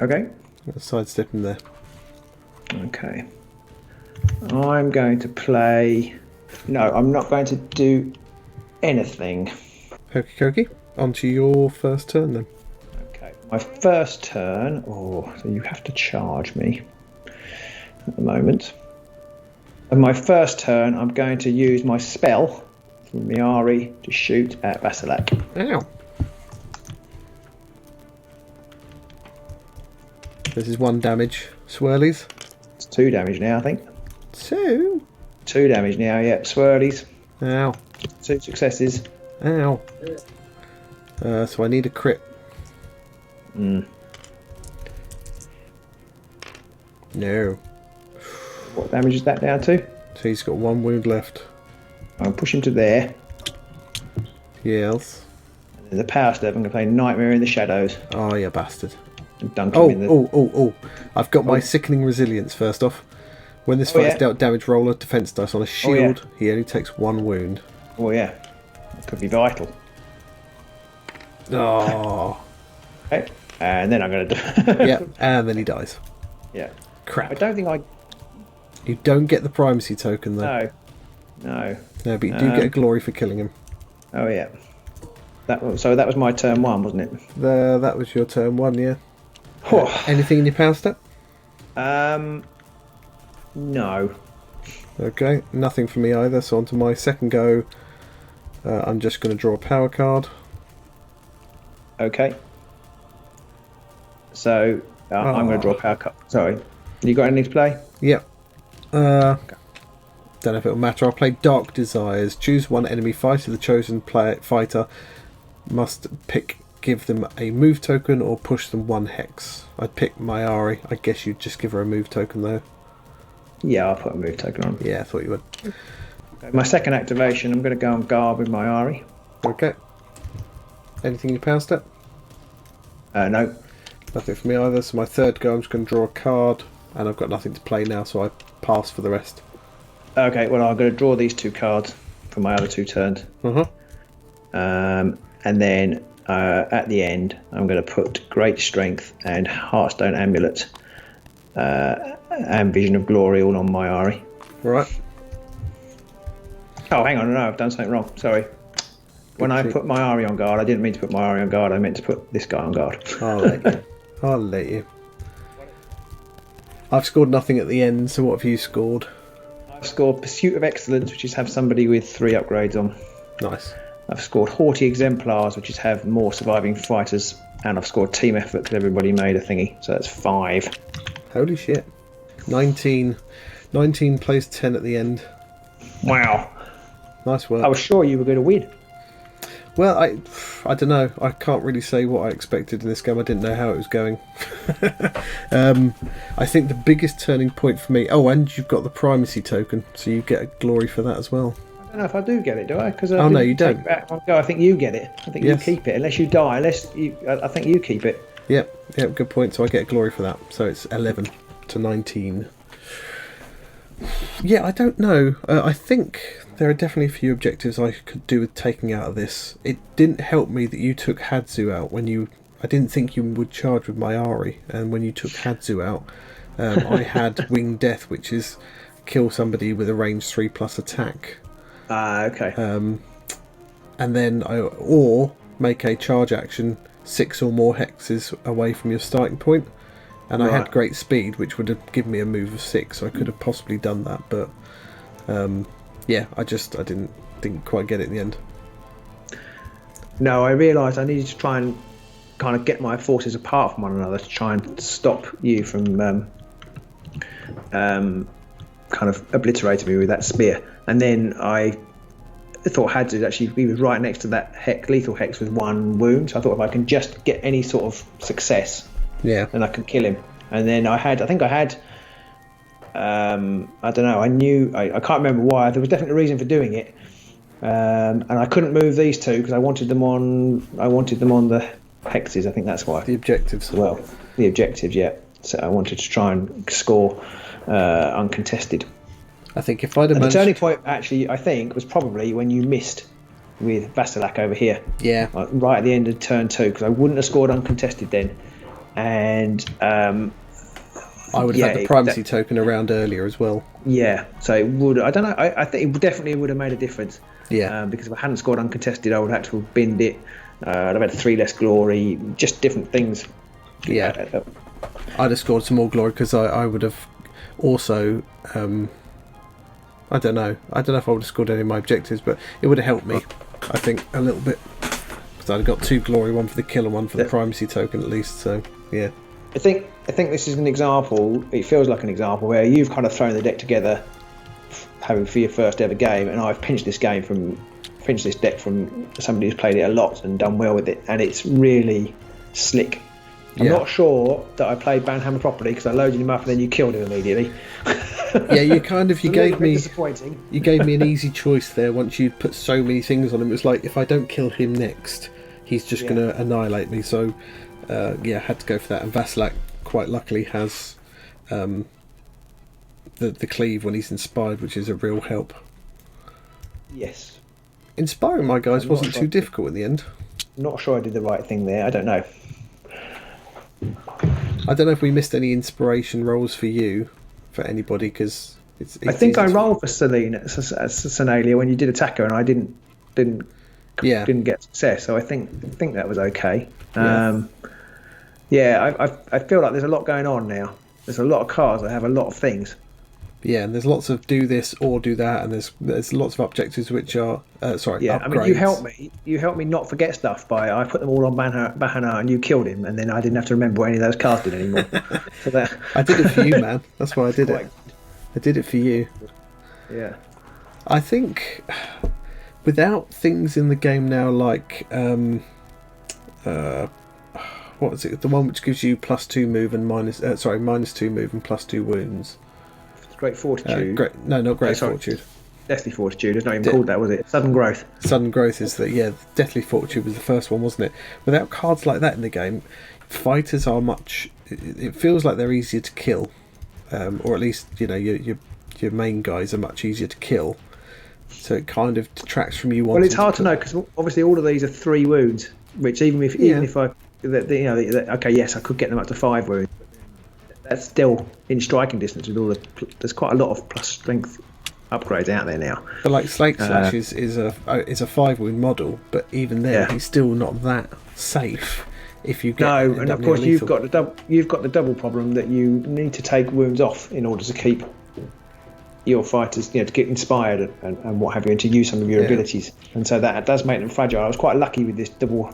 Okay. Sidestep in there. Okay. I'm going to play... No, I'm not going to do anything. Okie dokie. On to your first turn then. Okay. My first turn... Oh, so you have to charge me at the moment. And my first turn, I'm going to use my spell from Myari to shoot at Vasilak. Ow. This is 1 damage. Swirlies. It's 2 damage now, I think. 2? 2 damage now, yeah. Swirlies. Ow. 2 successes. Ow. So I need a crit. Mm. No. What damage is that down to? So he's got 1 wound left. I'll push him to there. Yes. And there's a power step. I'm going to play Nightmare in the Shadows. Oh, you bastard. And dunk him in the... Oh. I've got my Sickening Resilience first off. When this fight is dealt damage roller, defense dice on a shield, he only takes 1 wound. Oh, yeah. That could be vital. Oh. Okay. And then I'm going to do... Yeah, and then he dies. Yeah. Crap. I don't think I... You don't get the primacy token, though. No, but you do get a glory for killing him. Oh, yeah. So that was my turn 1, wasn't it? That was your turn 1, yeah. Anything in your power step? No. Okay, nothing for me either. So on to my second go. I'm just going to draw a power card. Okay. So I'm going to draw a power card. Sorry. You got anything to play? Yep. Don't know if it'll matter. I'll play Dark Desires. Choose 1 enemy fighter. The chosen fighter must give them a move token or push them 1 hex. I'd pick Myari. I guess you'd just give her a move token though. Yeah, I'll put a move token on. Yeah, I thought you would. Okay, my second activation, I'm going to go on guard with Myari. Okay. Anything in your power step? No. Nothing for me either. So my third go, I'm just going to draw a card, and I've got nothing to play now, so I pass for the rest. Okay, well, I'm going to draw these 2 cards for my other 2 turns. And then at the end, I'm going to put Great Strength and Heartstone Amulet and Vision of Glory all on Myari. Right. Oh, hang on, no, I've done something wrong. Sorry. When I put Myari on guard, I didn't mean to put Myari on guard. I meant to put this guy on guard. I'll let you. I've scored nothing at the end, so what have you scored? I've scored Pursuit of Excellence, which is have somebody with 3 upgrades on. Nice. I've scored Haughty Exemplars, which is have more surviving fighters. And I've scored Team Effort because everybody made a thingy. So that's 5. Holy shit. 19 plays 10 at the end. Wow. Nice work. I was sure you were going to win. Well, I don't know. I can't really say what I expected in this game. I didn't know how it was going. I think the biggest turning point for me... Oh, and you've got the primacy token, so you get a glory for that as well. I don't know if I do get it, do I? Because no, you don't. I think you get it. I think you keep it, unless you die. I think you keep it. Yep, good point. So I get a glory for that. So it's 11 to 19. Yeah, I don't know. I think there are definitely a few objectives I could do with taking out of this. It didn't help me that you took Hadzu out when you... I didn't think you would charge with Myari, and when you took Hadzu out, I had Winged Death, which is kill somebody with a range 3+ attack. Okay. And then or make a charge action 6 or more hexes away from your starting point. And I had great speed, which would have given me a move of 6, so I could have possibly done that. But yeah, I didn't quite get it in the end. No, I realised I needed to try and kind of get my forces apart from one another to try and stop you from kind of obliterating me with that spear. And then I thought Hadzu actually, he was right next to that lethal hex with 1 wound. So I thought if I can just get any sort of success, then I can kill him. And then I don't know, I can't remember why. There was definitely a reason for doing it. And I couldn't move these 2 because I wanted them on the hexes. I think that's why. The objectives. Well, the objectives, yeah. So I wanted to try and score uncontested. I think if I'd have And the managed... turning point, actually, I think, was probably when you missed with Vasilak over here. Yeah. Right at the end of turn 2, because I wouldn't have scored uncontested then. And I would have had the primacy token around earlier as well. Yeah, so it would. I don't know. I think it definitely would have made a difference. Yeah. Because if I hadn't scored uncontested, I would have had to have binned it. I'd have had 3 less glory, just different things. Yeah. I'd have scored some more glory because I would have also. I don't know. I don't know if I would have scored any of my objectives, but it would have helped me, I think, a little bit. Because I'd have got 2 glory, 1 for the kill and 1 for the primacy token at least. So, yeah. I think this is an example. It feels like an example where you've kind of thrown the deck together, having for your first ever game, and I've pinched this deck from somebody who's played it a lot and done well with it, and it's really slick. I'm not sure that I played Banhammer properly because I loaded him up and then you killed him immediately. Yeah, you gave me disappointing. You gave me an easy choice there. Once you put so many things on him, it was like if I don't kill him next, he's just going to annihilate me. So, I had to go for that. And Vasilak, quite luckily, has the cleave when he's inspired, which is a real help. Yes. Inspiring my guys wasn't too difficult in the end. Not sure I did the right thing there. I don't know. I don't know if we missed any inspiration rolls for you, for anybody, because it's I think I rolled for Senalia when you did attacker, and I didn't get success. So I think that was okay. I feel like there's a lot going on now. There's a lot of cards that have a lot of things. Yeah, and there's lots of do this or do that, and there's lots of objectives which are upgrades. I mean, you helped me not forget stuff by I put them all on Bahana and you killed him, and then I didn't have to remember what any of those cards did anymore. So that I did it for you, man. That's why I did it. I did it for you. Yeah. I think without things in the game now like what is it? The one which gives you +2 move and -2 move and +2 wounds. Great Fortitude. Not Great Fortitude. Deathly Fortitude. It's not even called that, was it? Sudden Growth. Sudden Growth is Deathly Fortitude was the first one, wasn't it? Without cards like that in the game, fighters are much. It feels like they're easier to kill, or at least your main guys are much easier to kill. So it kind of detracts from you. Well, it's hard to know because obviously all of these are 3 wounds, which even if I, yes, I could get them up to 5 wounds. That's still in striking distance with all there's quite a lot of plus strength upgrades out there now. But like Slake Slash is a 5 wound model, but even then he's still not that safe. If you get and of course you've got the double problem that you need to take wounds off in order to keep your fighters, to get inspired and what have you, and to use some of your abilities, and so that does make them fragile. I was quite lucky with this double.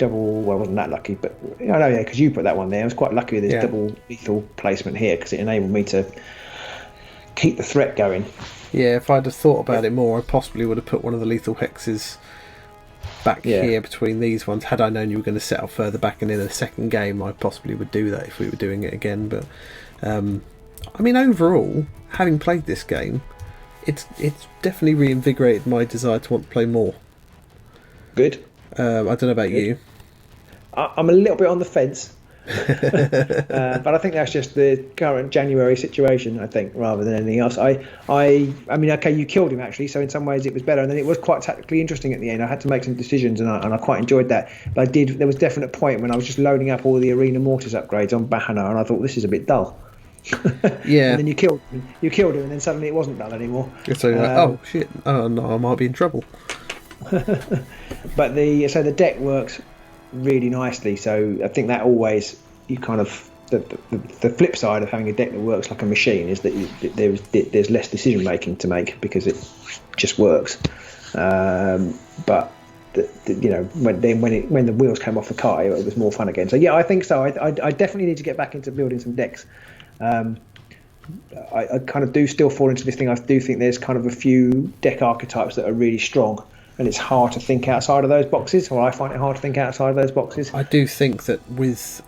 Well, I wasn't that lucky, but because you put that one there. I was quite lucky with this double lethal placement here because it enabled me to keep the threat going. Yeah, if I'd have thought about it more, I possibly would have put one of the lethal hexes back here between these ones. Had I known you were going to set up further back and in a second game, I possibly would do that if we were doing it again. But I mean, overall, having played this game, it's definitely reinvigorated my desire to want to play more. Good. I don't know about you. I'm a little bit on the fence, but I think that's just the current January situation. I think rather than anything else. I mean, okay, you killed him actually, so in some ways it was better, and then it was quite tactically interesting at the end. I had to make some decisions, and I quite enjoyed that. But there was definite point when I was just loading up all the Arena Mortis upgrades on Bahana, and I thought this is a bit dull. And then you killed him, and then suddenly it wasn't dull anymore. So oh shit! Oh no, I might be in trouble. But the deck works really nicely, so I think that always you kind of the flip side of having a deck that works like a machine is that there's less decision making to make because it just works. But when the wheels came off the car, it was more fun again. So yeah, I think so. I definitely need to get back into building some decks. I kind of do still fall into this thing. I do think there's kind of a few deck archetypes that are really strong. And it's hard to think outside of those boxes, or I find it hard to think outside of those boxes. I do think that with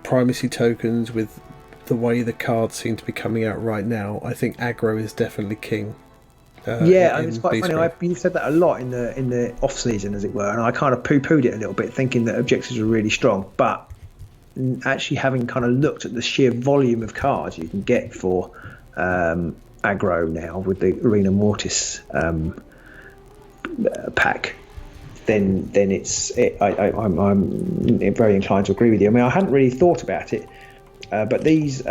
primacy tokens, with the way the cards seem to be coming out right now, I think aggro is definitely king. It's quite funny. You've said that a lot in the off season, as it were, and I kind of poo-pooed it a little bit, thinking that objectives were really strong. But actually, having kind of looked at the sheer volume of cards you can get for aggro now with the Arena Mortis pack, then I'm very inclined to agree with you. I mean, I hadn't really thought about it, but these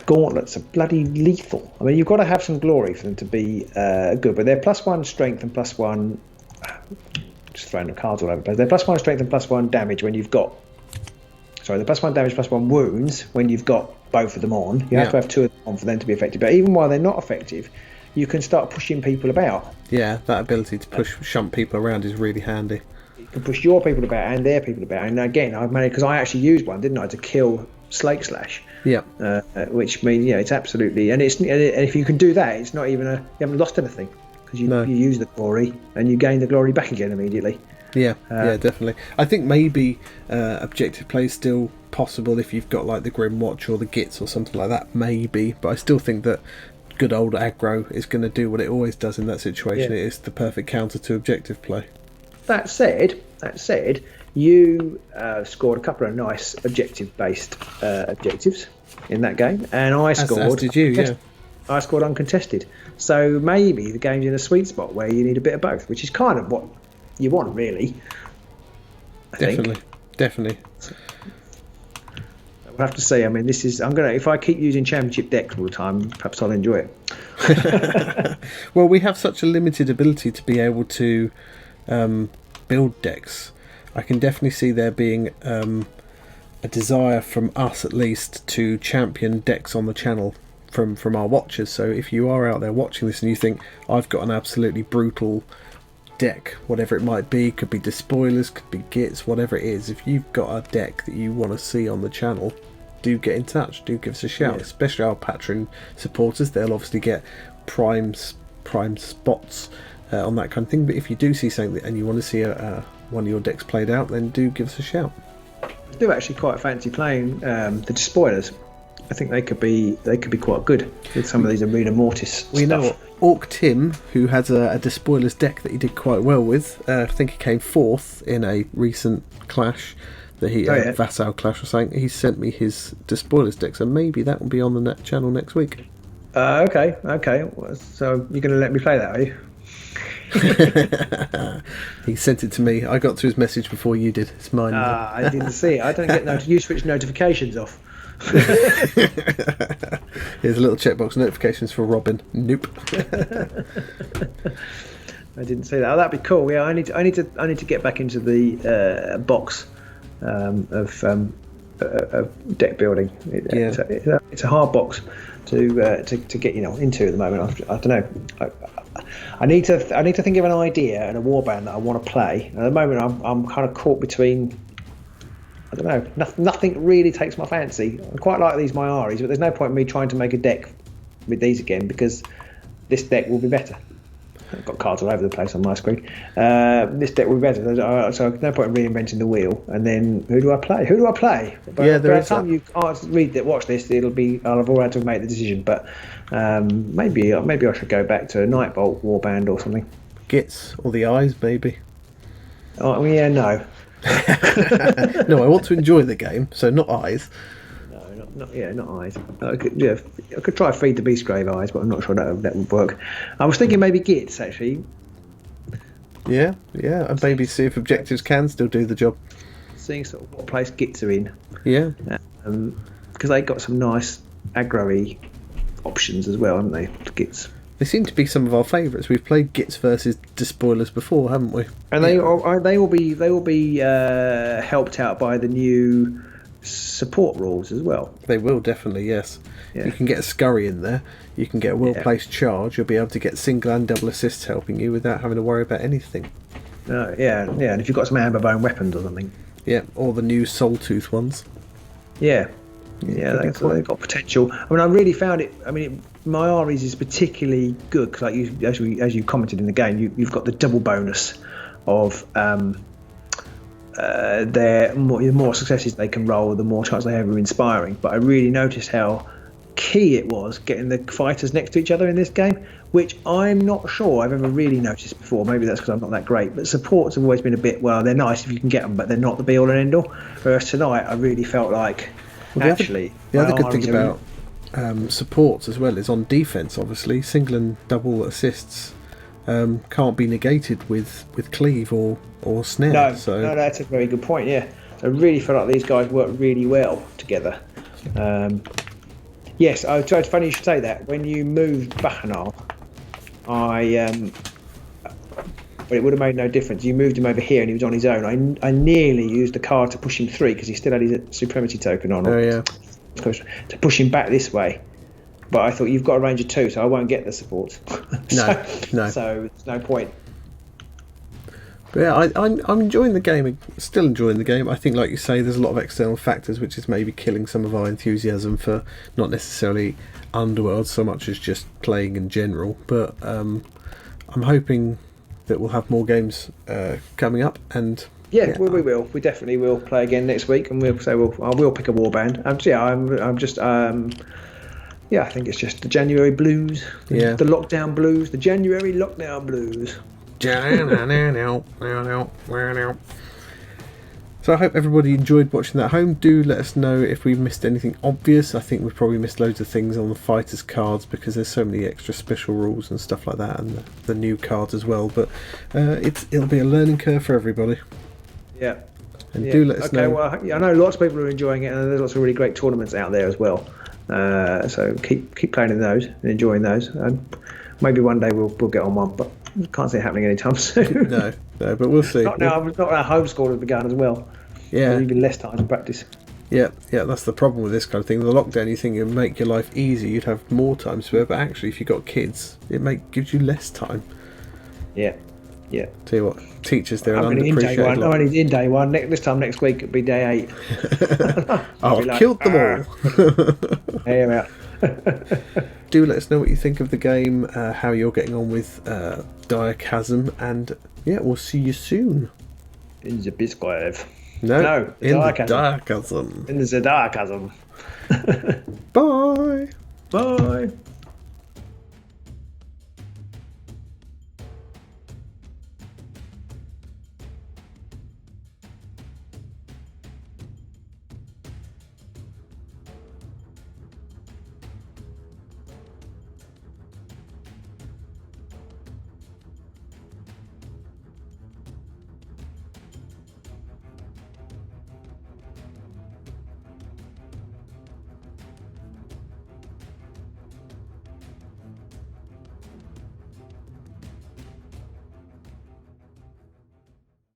gauntlets are bloody lethal. I mean, you've got to have some glory for them to be good, but they're +1 strength and +1. Just throwing the cards all over the place. They're +1 strength and +1 damage when you've got. Sorry, they're +1 damage, +1 wounds when you've got both of them on. You have to have 2 of them on for them to be effective. But even while they're not effective, you can start pushing people about. Yeah, that ability to shunt people around is really handy. You can push your people about and their people about. And again, I've managed, because I actually used one, didn't I, to kill Slake Slash. Yeah. Which means, it's absolutely, and if you can do that, it's not even you haven't lost anything, because you use the glory and you gain the glory back again immediately. Yeah, definitely. I think maybe objective play is still possible if you've got like the Grim Watch or the Gits or something like that, maybe. But I still think that good old aggro is going to do what it always does in that situation. It is the perfect counter to objective play. That said, you scored a couple of nice objective-based objectives in that game, and I scored. As did you, yeah. I scored uncontested. So maybe the game's in a sweet spot where you need a bit of both, which is kind of what you want, really. Definitely. We'll have to see. I mean, if I keep using championship decks all the time, perhaps I'll enjoy it. Well, we have such a limited ability to be able to build decks. I can definitely see there being a desire from us, at least, to champion decks on the channel from our watchers. So if you are out there watching this and you think, I've got an absolutely brutal deck, whatever it might be, could be Despoilers, could be Gits, whatever it is, if you've got a deck that you want to see on the channel, do get in touch, do give us a shout. Especially our Patreon supporters, they'll obviously get prime spots on that kind of thing. But if you do see something and you want to see one of your decks played out, then do give us a shout. I do actually quite fancy playing the Despoilers. I think they could be quite good with some of these Arena Mortis stuff. We know Orc Tim, who has a Despoilers deck that he did quite well with. I think he came 4th in a recent clash, Vassal clash or something. He sent me his Despoilers deck, so maybe that will be on the channel next week. Okay. So you're going to let me play that, are you? He sent it to me. I got to his message before you did. It's mine. I didn't see it. I don't get you switch notifications off. Here's a little checkbox: notifications for Robin. Nope. I didn't see that. Oh, that'd be cool. Yeah, I need to get back into the box of deck building. It's a hard box to get into at the moment. I don't know. I need to think of an idea and a warband that I want to play. And at the moment, I'm kind of caught between. I don't know. Nothing really takes my fancy. I quite like these Myaris, but there's no point in me trying to make a deck with these again, because this deck will be better. I've got cards all over the place on my screen. This deck will be better. So there's no point in reinventing the wheel. And then who do I play? By the time you watch this, I'll have already had to make the decision. But maybe I should go back to a Nightbolt warband or something. Gits or the Eyes, maybe. Oh yeah, no. No, I want to enjoy the game, so not Eyes. No, not Eyes. I could try Feed the Beastgrave Eyes, but I'm not sure that would work. I was thinking maybe Gits, actually. Yeah, and maybe see if objectives can still do the job. Seeing sort of what place Gits are in. Yeah. Because they got some nice aggro-y options as well, haven't they, Gits? They seem to be some of our favourites. We've played Gits versus Despoilers before, haven't we? And they will be helped out by the new support rules as well. They will, definitely, yes. Yeah. You can get a Scurry in there. You can get a well-placed charge. You'll be able to get single and double assists helping you without having to worry about anything. Yeah. And if you've got some amber bone weapons or something. Yeah, or the new Soul Tooth ones. Yeah, they've got potential. I mean, I really found it. I mean, Myari's is particularly good because, like as you commented in the game, you've got the double bonus of the more successes they can roll, the more chance they have of inspiring. But I really noticed how key it was getting the fighters next to each other in this game, which I'm not sure I've ever really noticed before. Maybe that's because I'm not that great, but supports have always been a bit, well, they're nice if you can get them, but they're not the be all and end all. Whereas tonight I really felt like the other good thing about supports as well is on defense. Obviously, single and double assists can't be negated with cleave or snare. No, that's a very good point. Yeah, I really feel like these guys work really well together. Yes, it's funny you should say that. When you moved Bacchanal, but it would have made no difference. You moved him over here and he was on his own. I nearly used the card to push him 3 because he still had his supremacy token on. Oh, yeah. To push him back this way. But I thought, you've got a range of 2, so I won't get the support. No. So there's no point. But yeah, I'm enjoying the game, still enjoying the game. I think, like you say, there's a lot of external factors which is maybe killing some of our enthusiasm for not necessarily Underworlds so much as just playing in general. But I'm hoping that we'll have more games coming up, and we will. We definitely will play again next week, and I will pick a warband. I think it's just the January blues, the lockdown blues, the January lockdown blues. So I hope everybody enjoyed watching that at home. Do let us know if we've missed anything obvious. I think we've probably missed loads of things on the fighters cards because there's so many extra special rules and stuff like that, and the new cards as well. But it'll be a learning curve for everybody. Yeah. And do let us know. Well, I know lots of people are enjoying it, and there's lots of really great tournaments out there as well. So keep playing in those and enjoying those. And maybe one day we'll get on one, but can't see it happening anytime soon. No, but we'll see. Not now our homeschool has begun as well. Yeah. There's even less time to practice. Yeah, that's the problem with this kind of thing. The lockdown, you think it would make your life easy, you'd have more time to spare, but actually if you've got kids, it gives you less time. Yeah. Tell you what, teachers, they're I'm an underappreciated I'm only in day 1. This time next week it'll be day 8. I've killed them all. Yeah. Do let us know what you think of the game, how you're getting on with Direchasm, and we'll see you soon. In the Bisclave. No, in the Direchasm. Darklism. In the Direchasm. Bye. Bye.